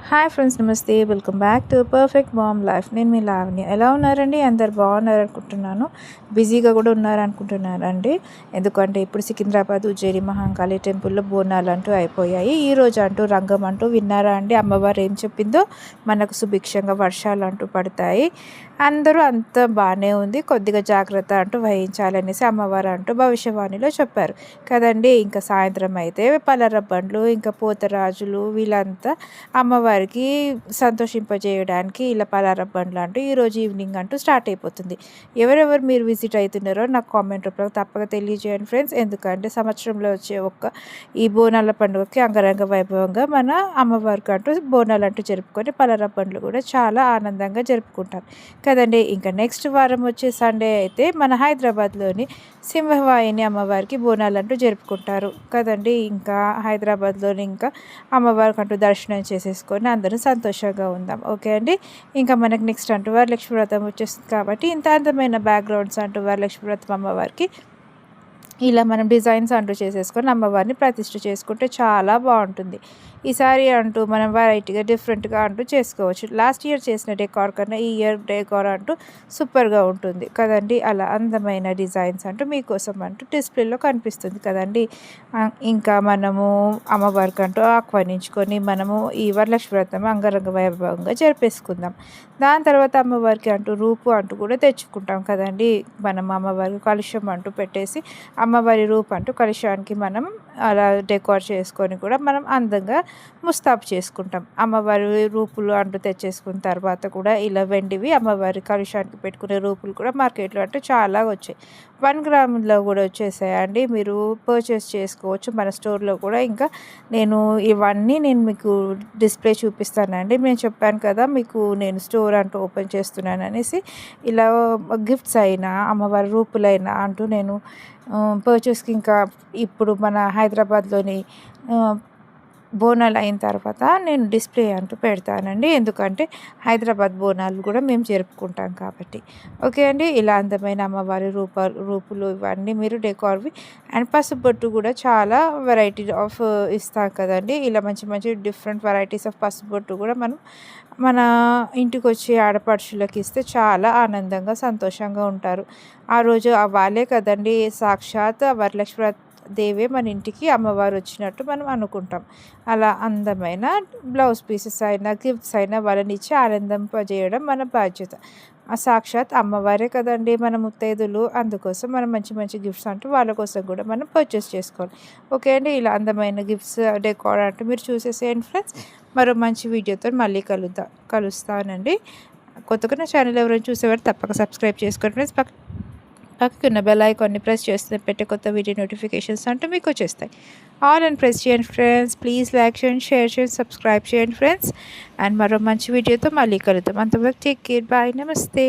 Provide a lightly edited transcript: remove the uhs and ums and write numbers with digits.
Hi friends, నమస్తే. Welcome back to perfect mom life. నేను మీ లావణ్య. ఎలా ఉన్నారండి? అందరు బాగున్నారు అనుకుంటున్నాను. బిజీగా కూడా ఉన్నారనుకుంటున్నారండి. ఎందుకంటే ఇప్పుడు సికింద్రాబాద్ ఉజ్జయిని మహాంకాళి టెంపుల్లో బోనాలు అంటూ అయిపోయాయి. ఈరోజు అంటూ రంగం అంటూ విన్నారా అండి? అమ్మవారు ఏం చెప్పిందో, మనకు సుభిక్షంగా వర్షాలు అంటూ పడతాయి, అందరూ అంత బాగానే ఉంది, కొద్దిగా జాగ్రత్త అంటూ వహించాలనేసి అమ్మవారు అంటూ భవిష్యవాణిలో చెప్పారు కదండి. ఇంకా సాయంత్రం అయితే పలర బండ్లు, ఇంకా పోతరాజులు వీళ్ళంతా అమ్మవారికి సంతోషింపజేయడానికి ఇలా పలారం బండ్లు అంటూ ఈరోజు ఈవినింగ్ అంటూ స్టార్ట్ అయిపోతుంది. ఎవరెవరు మీరు విజిట్ అవుతున్నారో నాకు కామెంట్ రూపంలో తప్పక తెలియజేయండి ఫ్రెండ్స్. ఎందుకంటే సంవత్సరంలో వచ్చే ఈ బోనాల పండుగకి అంగరంగ వైభవంగా మన అమ్మవారికి అంటూ బోనాలు అంటూ జరుపుకొని పలారం బండ్లు కూడా చాలా ఆనందంగా జరుపుకుంటారు కదండి. ఇంకా నెక్స్ట్ వారం వచ్చే సండే అయితే మన హైదరాబాద్లోని సింహవాహిని అమ్మవారికి బోనాలు అంటూ జరుపుకుంటారు కదండి. ఇంకా హైదరాబాద్లోని ఇంకా అమ్మవారికి అంటూ దర్శనం చేసేసుకొని అందరూ సంతోషంగా ఉందాం. ఓకే అండి. ఇంకా మనకు నెక్స్ట్ అంటూ వరలక్ష్మి వ్రతం వచ్చేస్తుంది కాబట్టి ఇంత అందమైన బ్యాక్గ్రౌండ్స్ అంటూ వరలక్ష్మి వ్రతం అమ్మవారికి ఇలా మనం డిజైన్స్ అంటూ చేసేసుకొని అమ్మవారిని ప్రతిష్ఠ చేసుకుంటే చాలా బాగుంటుంది. ఈసారి అంటూ మనం వెరైటీగా డిఫరెంట్గా అంటూ చేసుకోవచ్చు. లాస్ట్ ఇయర్ చేసిన డెకార్ కన్నా ఈ ఇయర్ డెకార్ అంటూ సూపర్గా ఉంటుంది కదండి. అలా అందమైన డిజైన్స్ అంటూ మీకోసం అంటూ డిస్ప్లేలో కనిపిస్తుంది కదండి. ఇంకా మనము అమ్మవారికి అంటూ ఆహ్వానించుకొని మనము ఈ వరలక్ష్మి వ్రతం అంగరంగ వైభవంగా జరిపేసుకుందాం. దాని తర్వాత అమ్మవారికి అంటూ రూపు అంటూ కూడా తెచ్చుకుంటాం కదండి. మనం అమ్మవారికి కలుషం అంటూ పెట్టేసి అమ్మవారి రూపు అంటూ కలుషానికి మనం అలా డెకోర్ చేసుకొని కూడా మనం అందంగా ముస్తాబు చేసుకుంటాం. అమ్మవారి రూపులు అంటూ తెచ్చేసుకున్న తర్వాత కూడా ఇలా వెండివి అమ్మవారి కలుషానికి పెట్టుకునే రూపులు కూడా మార్కెట్లో అంటూ చాలా వచ్చాయి. 1 గ్రాములో కూడా వచ్చేసాయండి. మీరు పర్చేస్ చేసుకోవచ్చు మన స్టోర్లో కూడా. ఇంకా ఇవన్నీ నేను మీకు డిస్ప్లే చూపిస్తానండి. నేను చెప్పాను కదా మీకు నేను స్టోర్ అంటూ ఓపెన్ చేస్తున్నాను అనేసి. ఇలా గిఫ్ట్స్ అయినా అమ్మవారి రూపులైనా అంటూ నేను పర్చేస్కి ఇంకా ఇప్పుడు మన హైదరాబాద్లోని బోనాలు అయిన తర్వాత నేను డిస్ప్లే అంటూ పెడతానండి. ఎందుకంటే హైదరాబాద్ బోనాలు కూడా మేము జరుపుకుంటాం కాబట్టి. ఓకే అండి. ఇలా అందమైన అమ్మవారి రూపులు ఇవన్నీ మీరు డెకార్వి అండ్ పసుపు బొట్టు కూడా చాలా వెరైటీ ఆఫ్ ఇస్తాం కదండి. ఇలా మంచి మంచి డిఫరెంట్ వెరైటీస్ ఆఫ్ పసుపు బొట్టు కూడా మనం మన ఇంటికి వచ్చి ఆడపడుచులకి ఇస్తే చాలా ఆనందంగా సంతోషంగా ఉంటారు. ఆ రోజు వాళ్ళే కదండి సాక్షాత్ వరలక్ష్మి దేవే మన ఇంటికి అమ్మవారు వచ్చినట్టు మనం అనుకుంటాం. అలా అందమైన బ్లౌజ్ పీసెస్ అయినా గిఫ్ట్స్ అయినా వాళ్ళని ఇచ్చి ఆనందింపజేయడం మన బాధ్యత. సాక్షాత్ అమ్మవారే కదండి మన ముత్తైదులు. అందుకోసం మనం మంచి మంచి గిఫ్ట్స్ అంటూ వాళ్ళ కోసం కూడా మనం పర్చేస్ చేసుకోవాలి. ఓకే అండి. ఇలా అందమైన గిఫ్ట్స్ డెకార్ అంటూ మీరు చూసేసేయండి ఫ్రెండ్స్. మరో మంచి వీడియోతో మళ్ళీ కలుస్తానండి. కొత్తగా నా ఛానల్ ఎవరైనా చూసేవారు తప్పక సబ్స్క్రైబ్ చేసుకోండి ఫ్రెండ్స్. పక్కకున్న బెల్ ఐకాన్ని ప్రెస్ చేస్తే పెట్టే కొత్త వీడియో నోటిఫికేషన్స్ అంటూ మీకు వచ్చేస్తాయి. ఆల్ అని ప్రెస్ చేయండి ఫ్రెండ్స్. ప్లీజ్ లైక్ చేయండి, షేర్ చేయండి, సబ్స్క్రైబ్ చేయండి ఫ్రెండ్స్. అండ్ మరో మంచి వీడియోతో మళ్ళీ కలుద్దాం. అంతవరకు టేక్ కేర్. బాయ్. నమస్తే.